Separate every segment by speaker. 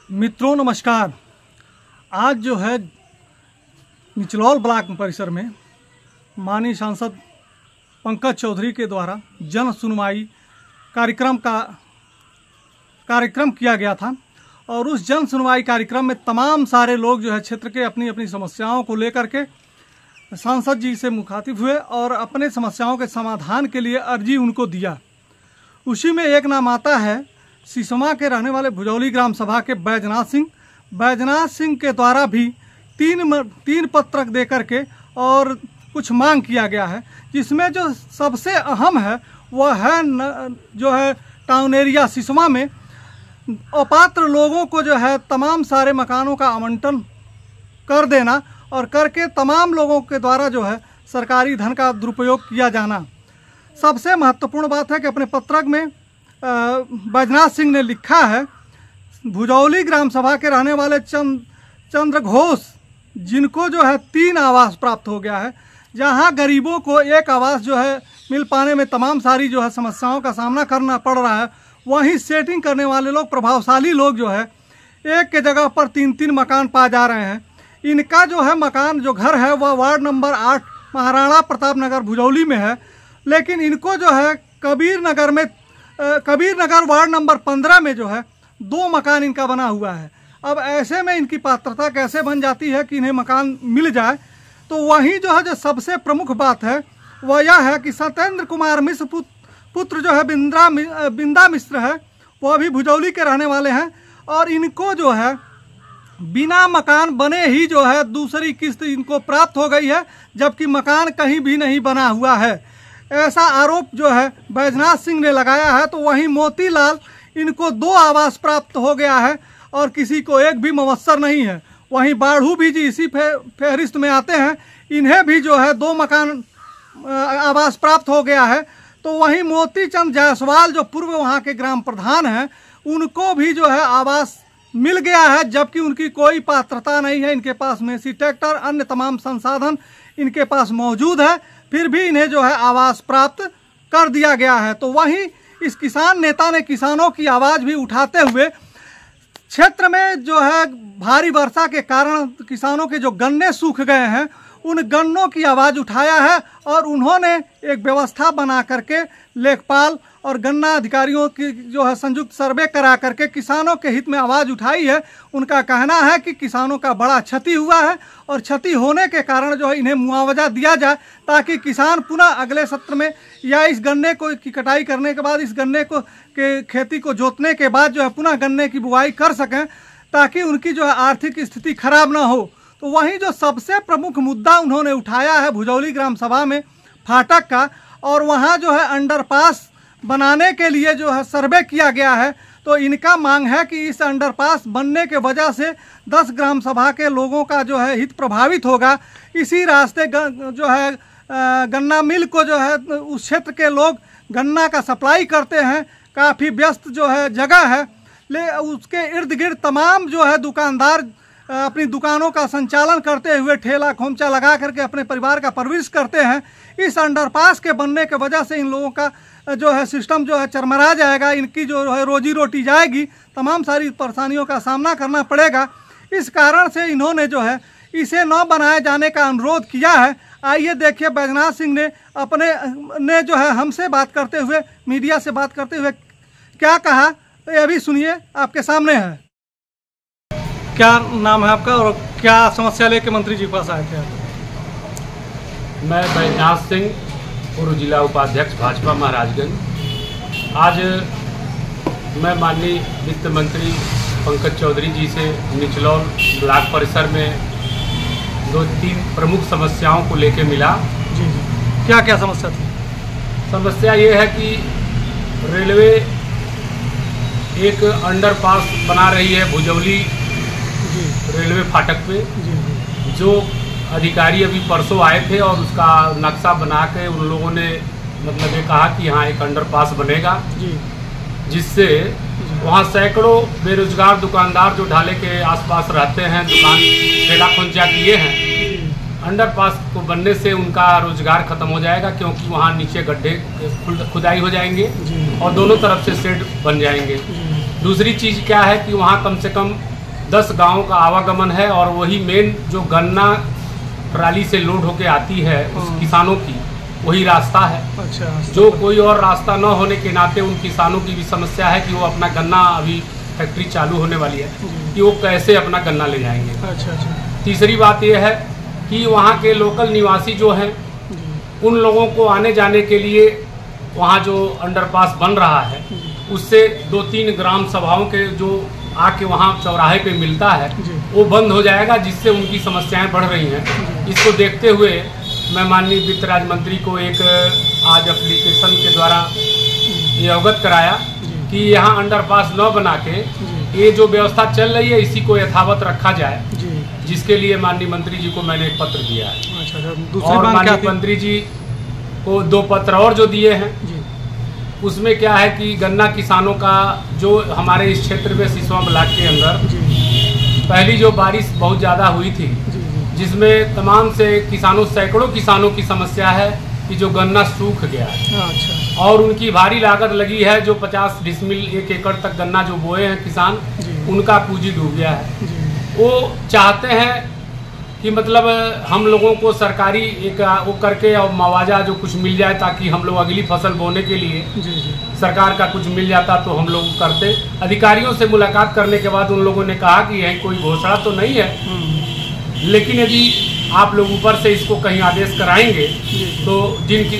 Speaker 1: मित्रों नमस्कार। आज जो है निचलौल ब्लॉक परिसर में माननीय सांसद पंकज चौधरी के द्वारा जन सुनवाई कार्यक्रम किया गया था और उस जन सुनवाई कार्यक्रम में तमाम सारे लोग जो है क्षेत्र के अपनी अपनी समस्याओं को लेकर के सांसद जी से मुखातिब हुए और अपने समस्याओं के समाधान के लिए अर्जी उनको दिया। उसी में एक नाम आता है सिसमा के रहने वाले भुजौली ग्राम सभा के बैजनाथ सिंह के द्वारा भी तीन पत्रक दे करके और कुछ मांग किया गया है, जिसमें जो सबसे अहम है वह है जो है टाउन एरिया सिसमा में अपात्र लोगों को जो है तमाम सारे मकानों का आवंटन कर देना और करके तमाम लोगों के द्वारा जो है सरकारी धन का दुरुपयोग किया जाना। सबसे महत्वपूर्ण बात है कि अपने पत्रक में बैजनाथ सिंह ने लिखा है, भुजौली ग्राम सभा के रहने वाले चंद्र घोष जिनको जो है 3 आवास प्राप्त हो गया है, जहां गरीबों को एक आवास जो है मिल पाने में तमाम सारी जो है समस्याओं का सामना करना पड़ रहा है, वहीं सेटिंग करने वाले लोग प्रभावशाली लोग जो है एक के जगह पर 3-3 मकान पा जा रहे हैं। इनका जो है मकान जो घर है वह वार्ड नंबर 8 महाराणा प्रताप नगर भुजौली में है, लेकिन इनको जो है कबीर नगर वार्ड नंबर 15 में जो है 2 मकान इनका बना हुआ है। अब ऐसे में इनकी पात्रता कैसे बन जाती है कि इन्हें मकान मिल जाए। तो वहीं जो है जो सबसे प्रमुख बात है वह यह है कि सत्येंद्र कुमार मिश्र पुत्र जो है बिंदा मिश्र है, वह भी भुजौली के रहने वाले हैं और इनको जो है बिना मकान बने ही जो है दूसरी किस्त इनको प्राप्त हो गई है, जबकि मकान कहीं भी नहीं बना हुआ है। ऐसा आरोप जो है बैजनाथ सिंह ने लगाया है। तो वहीं मोतीलाल इनको 2 आवास प्राप्त हो गया है और किसी को एक भी मवस्सर नहीं है। वहीं बाढ़ू भी जी इसी फहरिस्त में आते हैं, इन्हें भी जो है 2 मकान आवास प्राप्त हो गया है। तो वहीं मोतीचंद जायसवाल जो पूर्व वहाँ के ग्राम प्रधान हैं, उनको भी जो है आवास मिल गया है, जबकि उनकी कोई पात्रता नहीं है। इनके पास मेसी ट्रैक्टर अन्य तमाम संसाधन इनके पास मौजूद है, फिर भी इन्हें जो है आवास प्राप्त कर दिया गया है। तो वहीं इस किसान नेता ने किसानों की आवाज़ भी उठाते हुए क्षेत्र में जो है भारी वर्षा के कारण किसानों के जो गन्ने सूख गए हैं, उन गन्नों की आवाज़ उठाया है और उन्होंने एक व्यवस्था बना करके लेखपाल और गन्ना अधिकारियों की जो है संयुक्त सर्वे करा करके किसानों के हित में आवाज़ उठाई है। उनका कहना है कि किसानों का बड़ा क्षति हुआ है और क्षति होने के कारण जो है इन्हें मुआवजा दिया जाए, ताकि किसान पुनः अगले सत्र में या इस गन्ने को की कटाई करने के बाद इस गन्ने को के खेती को जोतने के बाद जो है पुनः गन्ने की बुआई कर सकें, ताकि उनकी जो है आर्थिक स्थिति खराब ना हो। तो वहीं जो सबसे प्रमुख मुद्दा उन्होंने उठाया है भुजौली ग्राम सभा में फाटक का, और वहाँ जो है अंडरपास बनाने के लिए जो है सर्वे किया गया है। तो इनका मांग है कि इस अंडरपास बनने के वजह से 10 ग्राम सभा के लोगों का जो है हित प्रभावित होगा। इसी रास्ते जो है गन्ना मिल को जो है उस क्षेत्र के लोग गन्ना का सप्लाई करते हैं, काफ़ी व्यस्त जो है जगह है। उसके इर्द गिर्द तमाम जो है दुकानदार अपनी दुकानों का संचालन करते हुए ठेला खोमचा लगा करके अपने परिवार का परवरिश करते हैं। इस अंडरपास के बनने के वजह से इन लोगों का जो है सिस्टम जो है चरमरा जाएगा, इनकी जो है रोजी रोटी जाएगी, तमाम सारी परेशानियों का सामना करना पड़ेगा। इस कारण से इन्होंने जो है इसे न बनाए जाने का अनुरोध किया है। आइए देखिए बैजनाथ सिंह ने जो है हमसे बात करते हुए, मीडिया से बात करते हुए क्या कहा, तो ये भी सुनिए, आपके सामने है। क्या नाम है आपका और क्या समस्या लेके मंत्री जी के पास आए थे?
Speaker 2: मैं बैजनाथ सिंह, पूर्व जिला उपाध्यक्ष भाजपा महाराजगंज। आज मैं माननीय वित्त मंत्री पंकज चौधरी जी से निचलौल ब्लॉक परिसर में 2-3 प्रमुख समस्याओं को लेके मिला।
Speaker 1: जी। क्या क्या समस्या थी?
Speaker 2: समस्या ये है कि रेलवे एक अंडरपास बना रही है भुजौली रेलवे फाटक पे, जो अधिकारी अभी परसों आए थे और उसका नक्शा बना के उन लोगों ने मतलब ये कहा कि यहाँ एक अंडरपास बनेगा, जिससे वहाँ सैकड़ों बेरोजगार दुकानदार जो ढाले के आसपास रहते हैं, दुकान ठेला खोंचा किए हैं, अंडरपास को बनने से उनका रोजगार खत्म हो जाएगा, क्योंकि वहाँ नीचे गड्ढे खुदाई हो जाएंगे और दोनों तरफ से शेड बन जाएंगे। दूसरी चीज़ क्या है कि वहाँ कम से कम 10 गांव का आवागमन है और वही मेन जो गन्ना ट्राली से लोड होके आती है उस किसानों की, वही रास्ता है।
Speaker 1: अच्छा।
Speaker 2: जो कोई और रास्ता न होने के नाते उन किसानों की भी समस्या है कि वो अपना गन्ना, अभी फैक्ट्री चालू होने वाली है, कि वो कैसे अपना गन्ना ले जाएंगे।
Speaker 1: अच्छा अच्छा।
Speaker 2: तीसरी बात ये है कि वहाँ के लोकल निवासी जो हैं उन लोगों को आने जाने के लिए वहाँ जो अंडरपास बन रहा है उससे 2-3 ग्राम सभाओं के जो आके वहाँ चौराहे पे मिलता है वो बंद हो जाएगा, जिससे उनकी समस्याएं बढ़ रही हैं। इसको देखते हुए मैं माननीय वित्त राज्य मंत्री को एक आज एप्लीकेशन के द्वारा ये अवगत कराया कि यहाँ अंडरपास न बना के ये जो व्यवस्था चल रही है इसी को यथावत रखा जाए, जिसके लिए माननीय मंत्री जी को मैंने एक पत्र दिया है।
Speaker 1: अच्छा,
Speaker 2: और माननीय मंत्री जी को 2 पत्र और जो दिए हैं उसमें क्या है कि गन्ना किसानों का जो हमारे इस क्षेत्र में सिसवा ब्लॉक के अंदर पहली जो बारिश बहुत ज़्यादा हुई थी, जिसमें तमाम से सैकड़ों किसानों की समस्या है कि जो गन्ना सूख गया है।
Speaker 1: अच्छा।
Speaker 2: और उनकी भारी लागत लगी है। जो 50 डिसमिल 1 एकड़ तक गन्ना जो बोए हैं किसान, उनका पूंजी डूब गया है। वो चाहते हैं कि मतलब हम लोगों को सरकारी एक वो करके और मुआवजा जो कुछ मिल जाए, ताकि हम लोग अगली फसल बोने के लिए सरकार का कुछ मिल जाता तो हम लोग करते। अधिकारियों से मुलाकात करने के बाद उन लोगों ने कहा कि यही कोई घोषणा तो नहीं है, लेकिन यदि आप लोग ऊपर से इसको कहीं आदेश कराएंगे तो जिन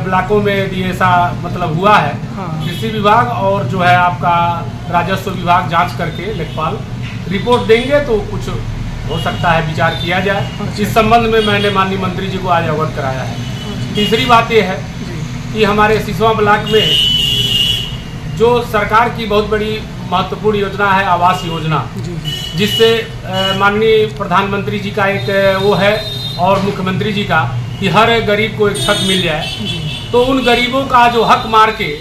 Speaker 2: ब्लॉकों में यदि ऐसा मतलब हुआ है, कृषि विभाग और जो है आपका राजस्व विभाग जांच करके लेखपाल रिपोर्ट देंगे तो कुछ हो सकता है विचार किया जाए। इस संबंध में मैंने माननीय मंत्री जी को आज अवगत कराया है। तीसरी बात यह है कि हमारे सिसवा ब्लॉक में जो सरकार की बहुत बड़ी महत्वपूर्ण योजना है आवास योजना, जिससे माननीय प्रधानमंत्री जी का एक वो है और मुख्यमंत्री जी का कि हर गरीब को एक छत मिल जाए। तो उन गरीबों का जो हक मार के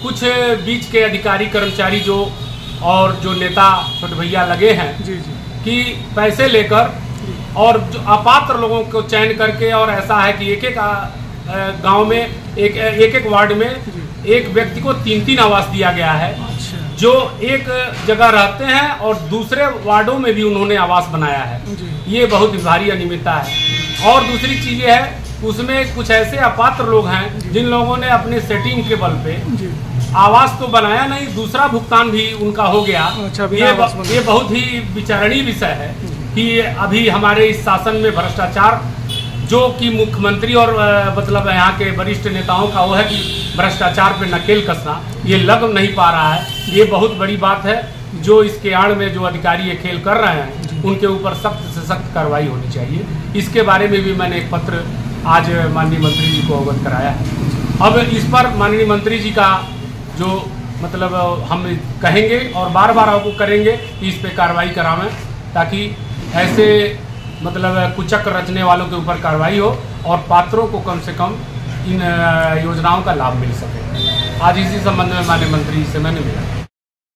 Speaker 2: कुछ बीच के अधिकारी कर्मचारी जो और जो नेता छोटे भैया लगे हैं कि पैसे लेकर और जो अपात्र लोगों को चयन करके, और ऐसा है कि एक गांव में एक वार्ड में एक व्यक्ति को 3-3 आवास दिया गया है। जो एक जगह रहते हैं और दूसरे वार्डों में भी उन्होंने आवास बनाया है। ये बहुत भारी अनियमितता है। और दूसरी चीज ये है उसमें कुछ ऐसे अपात्र लोग हैं जिन लोगों ने अपने सेटिंग के बल पे आवास तो बनाया नहीं, दूसरा भुगतान भी उनका हो गया। ये बहुत ही विचारणीय विषय है कि अभी हमारे इस शासन में भ्रष्टाचार जो कि मुख्यमंत्री और मतलब यहाँ के वरिष्ठ नेताओं का वो है कि भ्रष्टाचार पे नकेल कसना, ये लग नहीं पा रहा है। ये बहुत बड़ी बात है। जो इसके आड़ में जो अधिकारी ये खेल कर रहे हैं उनके ऊपर सख्त से सख्त कार्रवाई होनी चाहिए। इसके बारे में भी मैंने एक पत्र आज माननीय मंत्री जी को अवगत कराया है। अब इस पर माननीय मंत्री जी का जो मतलब हम कहेंगे और बार बार आपको करेंगे कि इस पे कार्रवाई करावें, ताकि ऐसे मतलब कुचक रचने वालों के ऊपर कार्रवाई हो और पात्रों को कम से कम इन योजनाओं का लाभ मिल सके। आज इसी संबंध में माननीय मंत्री जी से मैंने मिला।